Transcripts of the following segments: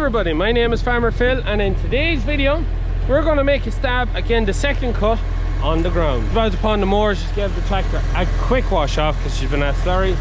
everybody, my name is Farmer Phil, and in today's video we're going to make a stab again, the second cut on the ground. About upon the moors, just gave the tractor a quick wash off because she's been at slurry.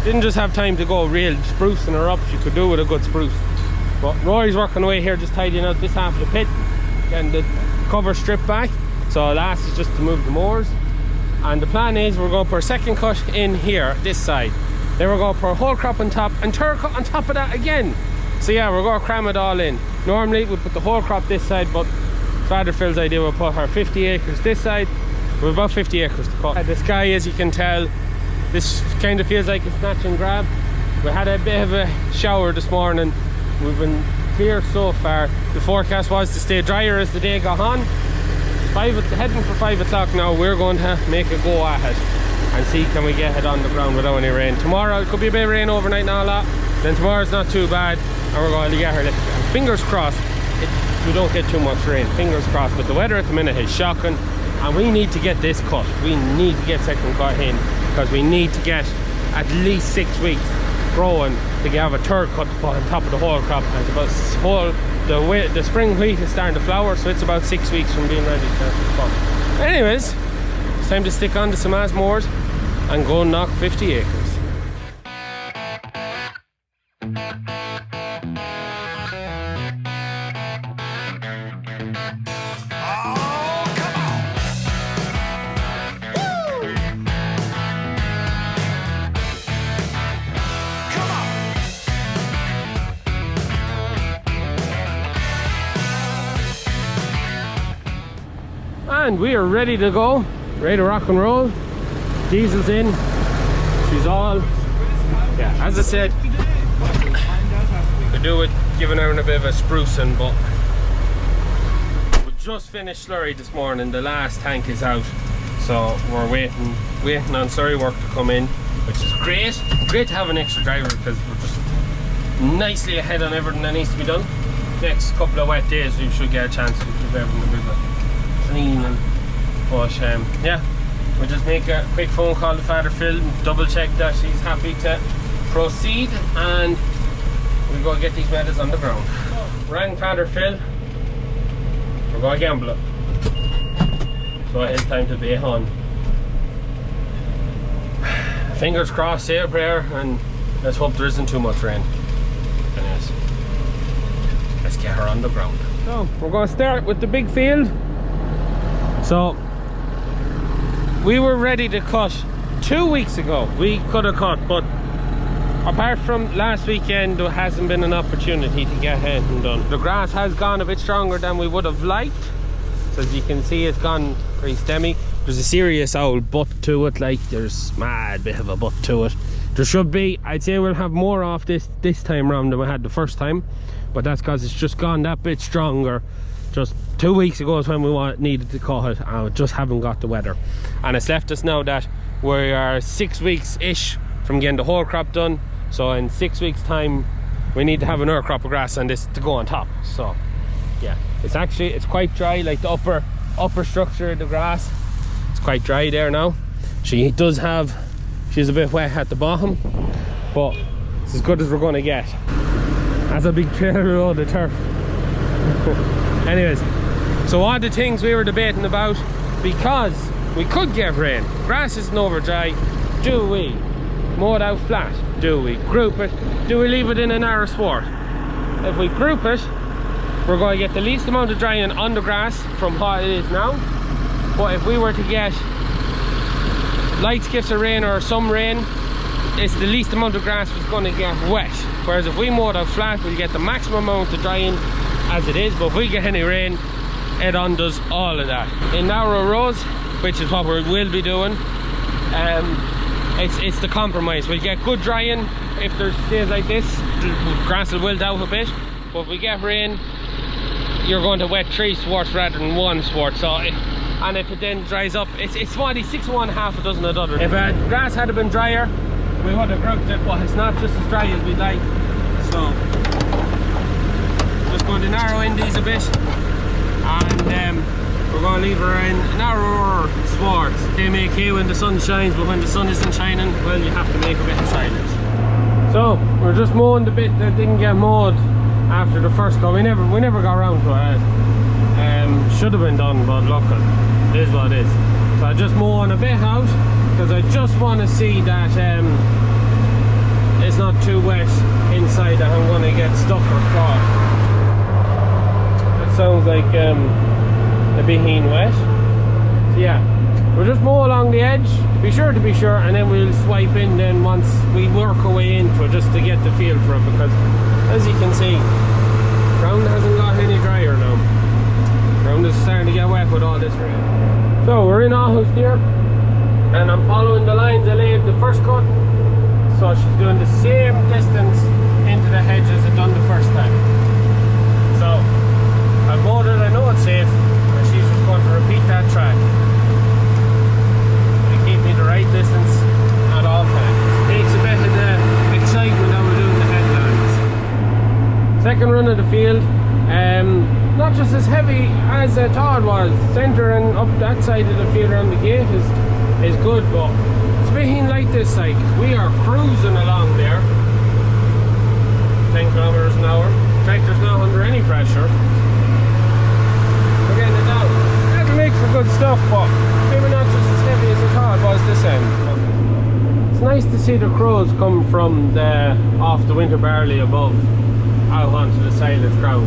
Didn't just have time to go real sprucing her up, she could do with a good spruce. But Rory's working away here, just tidying out this half of the pit, getting the cover stripped back. So last is just to move the moors, and the plan is we're going for a second cut in here, this side. Then we're going for a whole crop on top and third cut on top of that again. So yeah, we're going to cram it all in. Normally we put the whole crop this side, but Father Phil's idea, we'll put our 50 acres this side. We've about 50 acres to cut. The sky, as you can tell, this kind of feels like a snatch and grab. We had a bit of a shower this morning. We've been clear so far. The forecast was to stay drier as the day got on. Heading for 5 o'clock now, we're going to make a go at it and see can we get it on the ground without any rain. Tomorrow it could be a bit of rain overnight and all that. Then tomorrow's not too bad, and we're going to get her lifted. And fingers crossed we don't get too much rain. Fingers crossed. But the weather at the minute is shocking, and we need to get this cut. We need to get second cut in because we need to get at least 6 weeks growing to have a third cut to put on top of the whole crop. And it's about the spring wheat is starting to flower, so it's about 6 weeks from being ready to cut. Anyways, it's time to stick on the Samasz mowers and go knock 50 acres. And we are ready to go, ready to rock and roll. Diesel's in, she's all, yeah, as I said, we do it giving her a bit of a sprucing, but we just finished slurry this morning. The last tank is out, so we're waiting on slurry work to come in, which is great to have an extra driver because we're just nicely ahead on everything that needs to be done. Next couple of wet days we should get a chance to give everything a bit of clean, and but yeah, we'll just make a quick phone call to Father Phil, double check that she's happy to proceed, and we'll go get these meadows on the ground. Rang Father Phil, we're going to gamble it, so it's time to be on. Fingers crossed, say a prayer, and let's hope there isn't too much rain. Anyways, let's get her on the ground. So we're going to start with the big field. So we were ready to cut 2 weeks ago. We could have cut, but apart from last weekend there hasn't been an opportunity to get anything done. The grass has gone a bit stronger than we would have liked, so as you can see it's gone pretty stemmy. There's a serious old butt to it, like there's mad bit of a butt to it. There should be, I'd say we'll have more off this time round than we had the first time, but that's because it's just gone that bit stronger. Just 2 weeks ago is when we needed to cut it, and we just haven't got the weather. And it's left us now that we are 6 weeks-ish from getting the whole crop done. So in 6 weeks' time, we need to have another crop of grass on this to go on top. So yeah, it's quite dry, like the upper structure of the grass. It's quite dry there now. She's a bit wet at the bottom, but it's as good as we're going to get. That's a big trailer load of turf. Anyways, so all the things we were debating about, because we could get rain, grass isn't over dry. Do we mow it out flat? Do we group it? Do we leave it in a narrow sward? If we group it, we're going to get the least amount of drying on the grass from what it is now. But if we were to get light skips of rain or some rain, it's the least amount of grass that's going to get wet. Whereas if we mow it out flat, we'll get the maximum amount of drying as it is. But if we get any rain, it undoes all of that. In narrow rows, which is what we will be doing, it's the compromise. We'll get good drying. If there's days like this, the grass will wilt out a bit, but if we get rain, you're going to wet 3 swarts rather than 1 swart. So and if it then dries up, it's 6 of one, half a dozen of the other. If the grass had been drier, we would have grouped it, but it's not just as dry as we'd like. So just going to narrow in these a bit, and we're going to leave her in narrower swards. They make hay when the sun shines, but when the sun isn't shining, well, you have to make a bit of silage. So we're just mowing the bit that didn't get mowed after the first cut. We never got around to it. Should have been done, but look, it is what it is. So I just mowing a bit out because I just want to see that it's not too wet inside that I'm going to get stuck or caught. That sounds like a bit wet. So yeah, we'll just mow along the edge to be sure, and then we'll swipe in then once we work our way into it, just to get the feel for it, because as you can see, ground hasn't got any drier now. Ground is starting to get wet with all this rain. So we're in Aarhus here, and I'm following the lines I laid the first cut. So she's doing the same distance into the hedge as I done the first time. So I've mowed it, I know it's safe, and she's just going to repeat that track. To keep me the right distance at all times. Takes a bit of the excitement that we're doing the headlands. Second run of the field, not just as heavy as I thought it was. Centre and up that side of the field around the gate is good, but it's being like this side. We are cruising along there, 10 kilometers an hour. Tractor's not under any pressure. We're getting it down. That'll make for good stuff, but maybe not just as heavy as I thought it was this end. It's nice to see the crows come from off the winter barley above out onto the silage ground.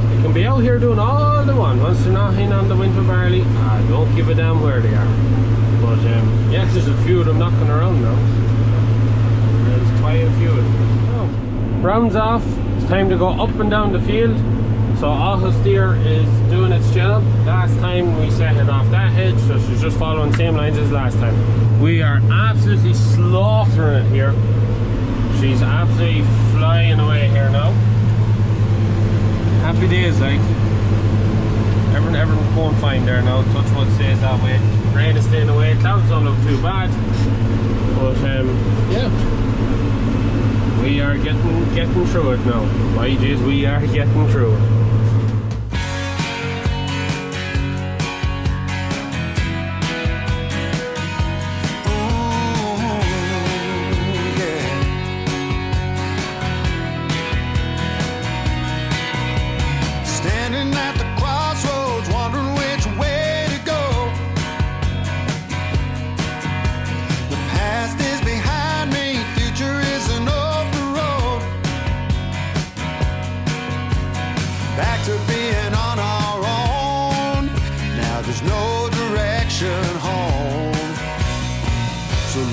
They can be out here doing all they want. Once they're not in on the winter barley, don't give a damn where they are. But yeah, there's a few of them knocking around now. There's quite a few of them. Oh, rounds off. It's time to go up and down the field. So Aarhus steer is doing its job. Last time we set it off that hedge, so she's just following the same lines as last time. We are absolutely slaughtering it here. She's absolutely flying away here now. Happy days, like. Everything's going fine there now. Touch wood stays that way. Rain is staying away. Clouds don't look too bad. But yeah, we are getting through it now. My jeez, we are getting through it.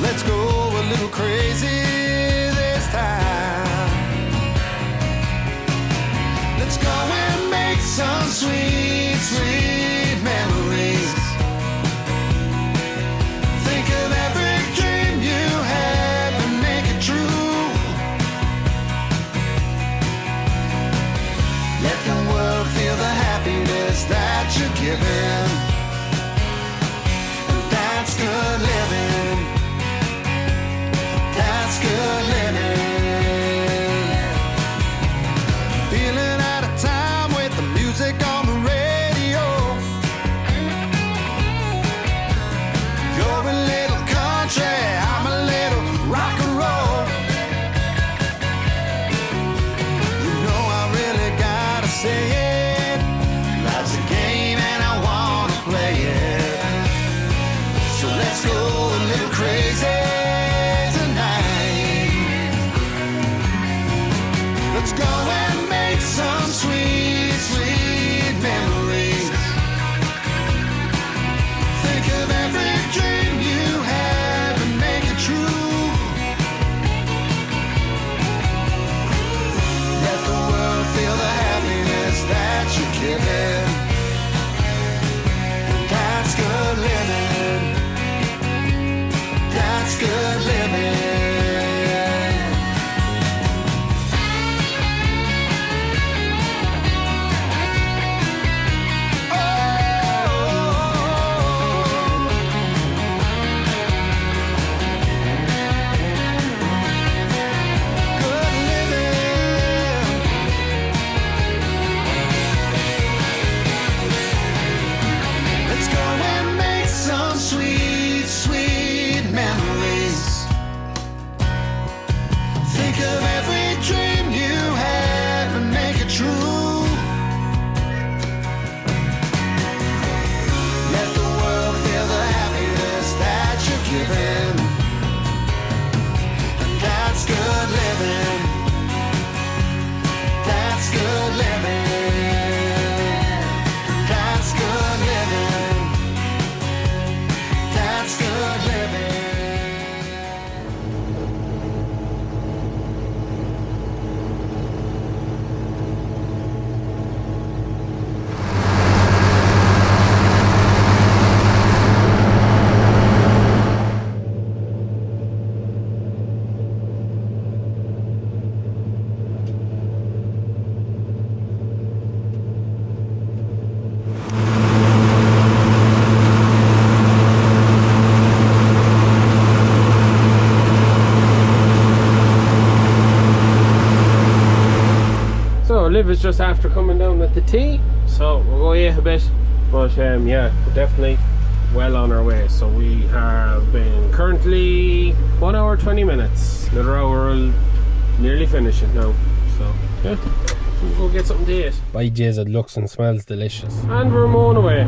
Let's go a little crazy this time. Let's go and make some sweet, sweet memories. Think of every dream you had and make it true. Let the world feel the happiness that you're giving. And that's good living. That's good living. Feeling out of time with the music on the radio. You're a little country, I'm a little rock and roll. You know I really gotta say it. Life's a game and I wanna play it. So let's go a little crazy. Let's go and make some true. Let the world feel the happiness that you're giving. And that's good living. That's good living. That's good living. That's good living. So Liv is just after coming down with the tea, so we'll go eat a bit, but yeah, we're definitely well on our way. So we have been currently 1 hour 20 minutes, another hour will nearly finish it now, so yeah, we'll go get something to eat. By J's, it looks and smells delicious. And we're mowing away.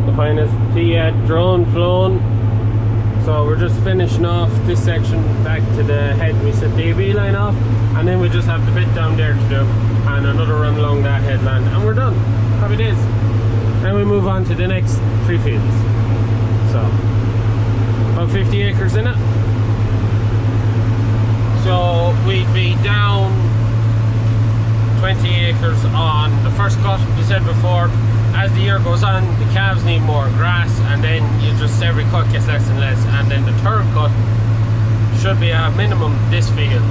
The finest tea yet, drone flown. So we're just finishing off this section back to the head. We set the AB line off, and then we just have the bit down there to do, and another run along that headland, and we're done. Happy days. Then we move on to the next 3 fields. So about 50 acres in it. So we'd be down 20 acres on the first cut. You said before, as the year goes on, the calves need more grass, and then you just, every cut gets less and less, and then the third cut should be a minimum this field,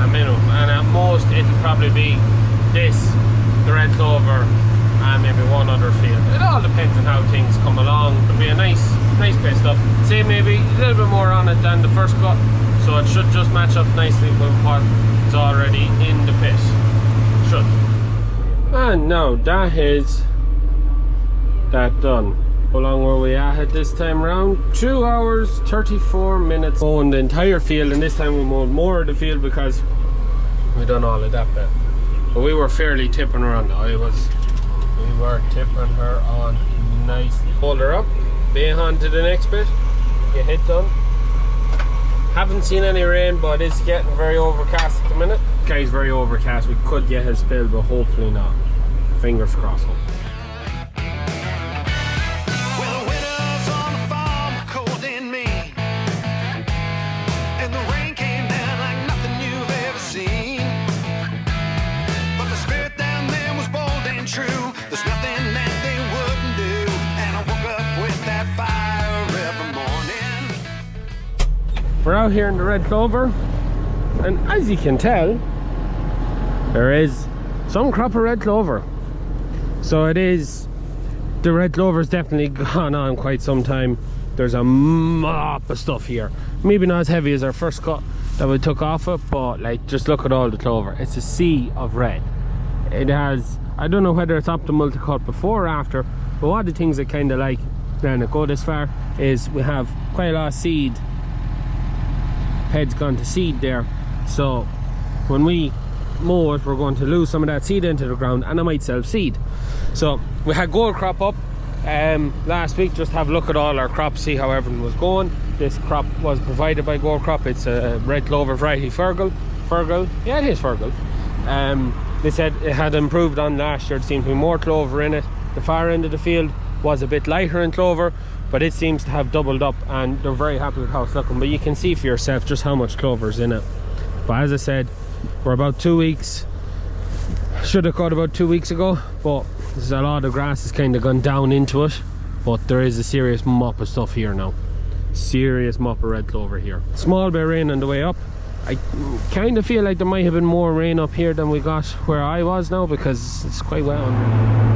a minimum, and at most it'll probably be this, the red clover, and maybe one other field. It all depends on how things come along. It'll be a nice bit of stuff. Say maybe a little bit more on it than the first cut, so it should just match up nicely with what's already in the pit. Should. And now that is that done. How long were we at this time around? 2 hours 34 minutes mowing the entire field, and this time we mowed more of the field because we done all of that bit. But we were fairly tipping her on. We were tipping her on nicely. Hold her up, bay on to the next bit, get it done. Haven't seen any rain, but it's getting very overcast at the minute. Guy's very overcast. We could get a spill, but hopefully not. Fingers crossed. We're out here in the red clover, and as you can tell, there is some crop of red clover. So it is, the red clover's definitely gone on quite some time. There's a mop of stuff here. Maybe not as heavy as our first cut that we took off it, but like, just look at all the clover. It's a sea of red. It has, I don't know whether it's optimal to cut before or after, but one of the things I kind of like, then it go this far, is we have quite a lot of seed heads gone to seed there, so when we mow it, we're going to lose some of that seed into the ground, and I might sell seed. So we had gold crop up last week, just have a look at all our crops, see how everything was going. This crop was provided by Gold Crop. It's a red clover variety, Fergal, yeah, it is Fergal. They said it had improved on last year. There seemed to be more clover in it. The far end of the field was a bit lighter in clover, but it seems to have doubled up, and they're very happy with how it's looking. But you can see for yourself just how much clover is in it. But as I said, we're about 2 weeks, should have cut about 2 weeks ago, but there's a lot of grass has kind of gone down into it. But there is a serious mop of stuff here now, serious mop of red clover here. Small bit of rain on the way up. I kind of feel like there might have been more rain up here than we got where I was now, because it's quite wet under.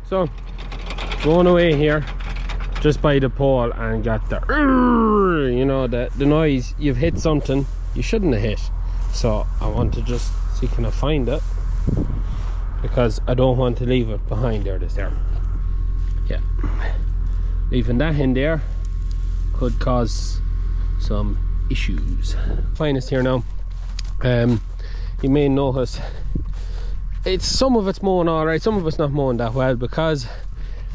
So, going away here, just by the pole, and got the, you know, the noise. You've hit something you shouldn't have hit. So I want to just see, can I find it? because I don't want to leave it behind there. This there, yeah, leaving that in there could cause some issues. Finest here now. You may notice some of it's mowing all right, some of it's not mowing that well, because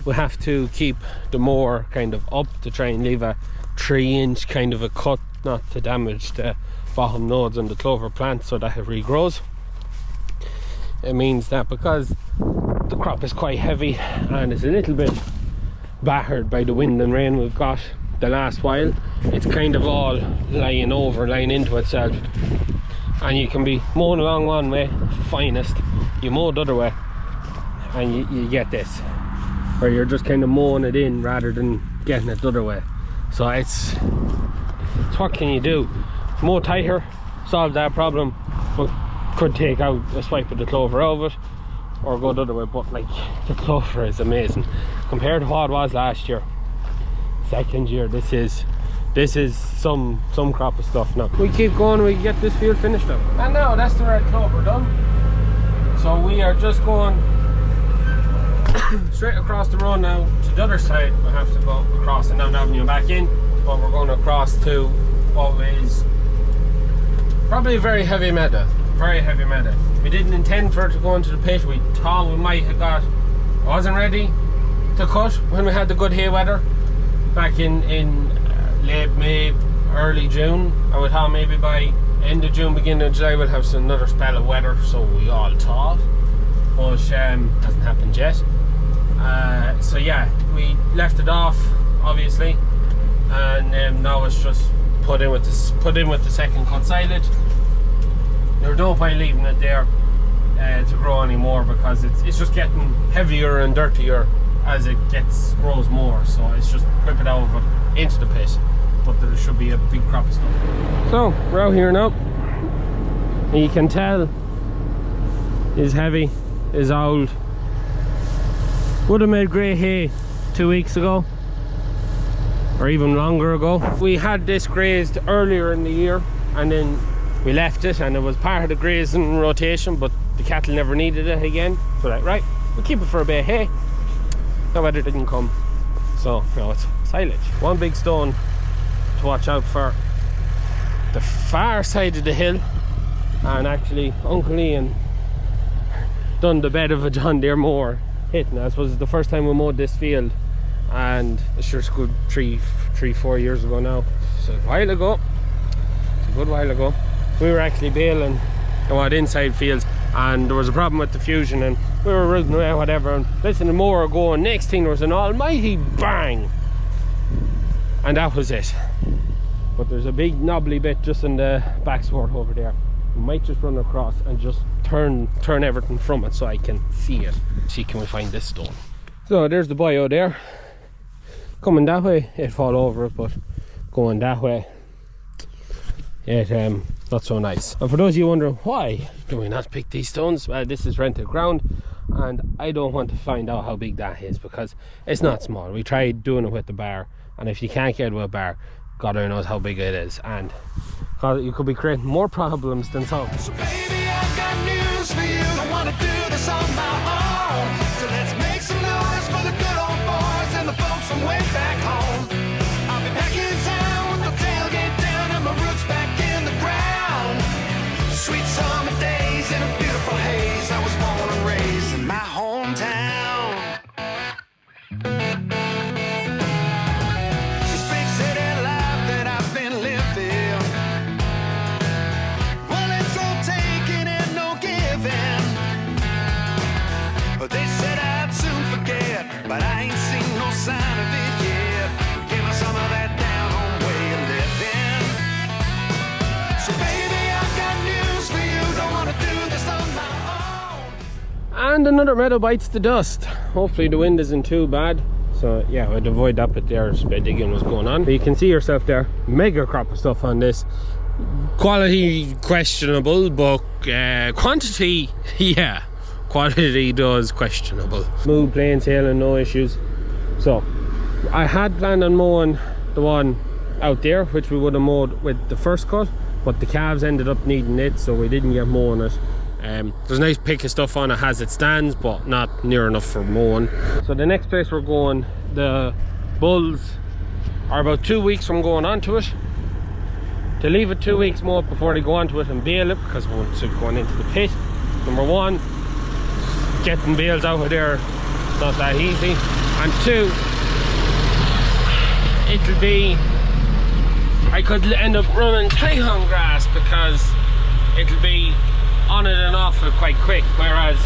we have to keep the mower kind of up to try and leave a 3-inch kind of a cut, not to damage the bottom nodes on the clover plant so that it regrows. It means that because the crop is quite heavy and it's a little bit battered by the wind and rain we've got the last while, it's kind of all lying into itself, and you can be mowing along one way, finest, you mow the other way, and you get this, where you're just kind of mowing it in rather than getting it the other way. So it's what can you do? Mow tighter, solve that problem, but could take out a swipe of the clover out of it, or go the other way. But like, the clover is amazing compared to what it was last year. Second year, this is some crop of stuff now. We keep going, we get this field finished up, and now that's the red clover done. So we are just going straight across the road now to the other side. We have to go across the Down Avenue back in, but we're going across to what is probably a very heavy meadow. We didn't intend for it to go into the pit. We thought we might have got, wasn't ready to cut when we had the good hay weather back in late May, early June. I would thought maybe by end of June, beginning of July we'll have another spell of weather, so we all thought, but hasn't happened yet. So yeah, we left it off obviously, and now it's just put in with the second cut silage. There's no point leaving it there to grow anymore, because it's just getting heavier and dirtier as it grows more. So it's just whip it over into the pit, but there should be a big crop of stuff. So we're out here now, and you can tell it's heavy, it's old. Would have made grey hay 2 weeks ago, or even longer ago. We had this grazed earlier in the year, and then we left it, and it was part of the grazing rotation, but the cattle never needed it again. So like, right, we'll keep it for a bit of hay. The weather didn't come, so now it's silage. One big stone to watch out for: the far side of the hill, and actually Uncle Ian done the bed of a John Deere mower hitting. I suppose it's the first time we mowed this field, and it's sure it's good 3-4 years ago now. So a while ago, it's a good while ago. We were actually baling the inside fields, and there was a problem with the fusion, and we were running away, whatever, and listening to mower going, next thing there was an almighty bang, and that was it. But there's a big knobbly bit just in the back sward over there. We might just run across and just turn everything from it so I can see it. See, can we find this stone? So there's the bio there. Coming that way, it'd fall over it, but going that way, it not so nice. And for those of you wondering why do we not pick these stones, well, this is rented ground, and I don't want to find out how big that is, because it's not small. We tried doing it with the bar, and if you can't get it with a bar, God only knows how big it is, and you could be creating more problems than solving. So baby, I've got news for you. Don't wanna do this on my own. So let's make some noise for the good old boys and the folks from way back home. I'll be back in town with the tailgate down and my roots back in the ground. Sweet summer days in a beautiful haze. I was born and raised in my hometown. This big city life that I've been living, well, it's all taking and no giving. They said I'd soon forget, but I ain't seen no sign of it yet. Give me some of that down home way of living. So baby, I've got news for you. Don't wanna do this on my own. And another meadow bites the dust. Hopefully the wind isn't too bad. So yeah, I'd avoid that bit there as bit digging was going on. But you can see yourself there, mega crop of stuff on this. Quality questionable, but quantity, yeah, quality does questionable. Smooth, plain sailing, no issues. So I had planned on mowing the one out there, which we would have mowed with the first cut, but the calves ended up needing it, so we didn't get mowing it. There's a nice pick of stuff on it, has its stands, but not near enough for mowing. So the next place we're going, the bulls are about 2 weeks from going onto it. To leave it 2 weeks more before they go onto it and bale it, because once it's going into the pit, number one, getting bales out of there is not that easy, and two, it'll be, I could end up running tight on grass because it'll be on it and off it quite quick, whereas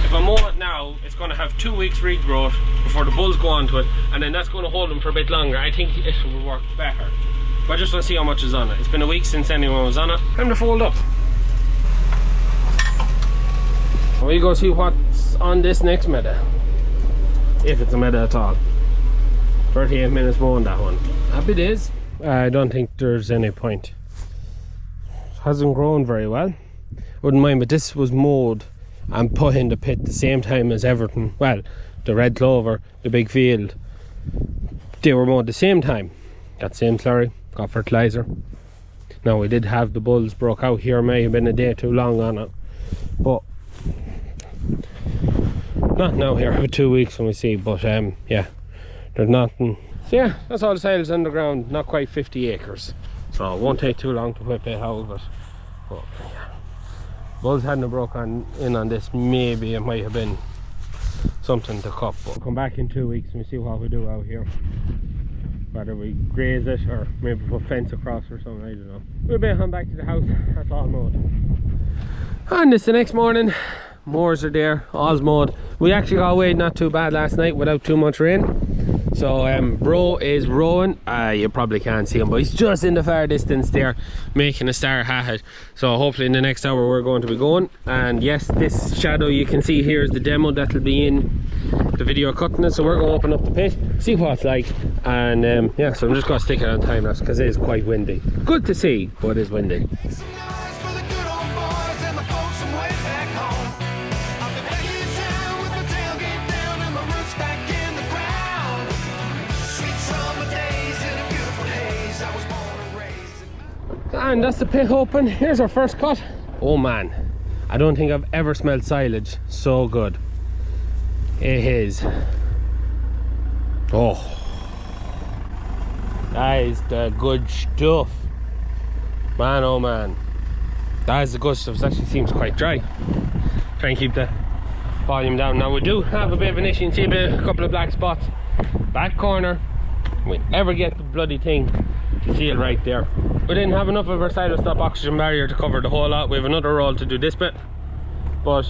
if I mow it now, it's going to have 2 weeks regrowth before the bulls go onto it, and then that's going to hold them for a bit longer. I think it will work better, but I just want to see how much is on it. It's been a week since anyone was on it. Time to fold up. We go see what's on this next meadow, if it's a meadow at all. 38 minutes mowing that one. Happy days. I don't think there's any point. It hasn't grown very well. Wouldn't mind, but this was mowed and put in the pit the same time as everything. Well, the red clover, the big field, they were mowed the same time. Got the same slurry, got fertilizer. Now we did have the bulls broke out here, may have been a day too long on it, but not now here for 2 weeks when we see. But yeah, there's nothing. So yeah, that's all the silage underground, not quite 50 acres, so it won't take too long to whip it out of it. But yeah, bulls hadn't broken in on this, maybe it might have been something to cut. But we'll come back in 2 weeks and we see what we do out here, whether we graze it or maybe put fence across or something, I don't know. We'll be on back to the house, that's all mowed. And it's the next morning, mowers are there, all's mowed. We actually got away not too bad last night without too much rain. So bro is rowing. You probably can't see him, but he's just in the far distance there making a star at it. So hopefully in the next hour we're going to be going. And yes, this shadow you can see here is the demo that'll be in the video cutting it. So we're going to open up the pit, see what it's like, and yeah, so I'm just going to stick it on time lapse because it is quite windy. Good to see, but it is windy. And that's the pit open. Here's our first cut. Oh man, I don't think I've ever smelled silage so good. It is. Oh, that is the good stuff, man. Oh man, that is the good stuff. It actually seems quite dry. Try and keep the volume down. Now we do have a bit of an issue. You can see a couple of black spots back corner. We ever get the bloody thing to seal right there. We didn't have enough of our silo stop oxygen barrier to cover the whole lot. We have another roll to do this bit, but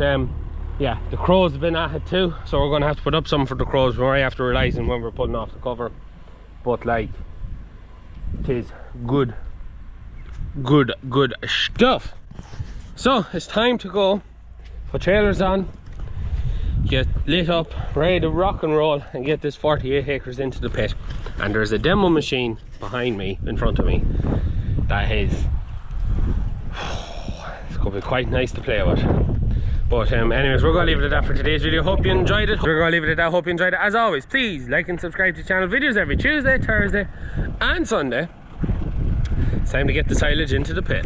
yeah, the crows have been at it too, so we're going to have to put up some for the crows. We're after realizing when we're putting off the cover, but like, it is good stuff. So it's time to go, put trailers on, get lit up, ready to rock and roll, and get this 48 acres into the pit. And there's a demo machine behind me, in front of me, that is it's going to be quite nice to play with. But anyways, we're going to leave it at that for today's video. Hope you enjoyed it. We're going to leave it at that. Hope you enjoyed it. As always, please like and subscribe to the channel. Videos every Tuesday, Thursday and Sunday. It's time to get the silage into the pit.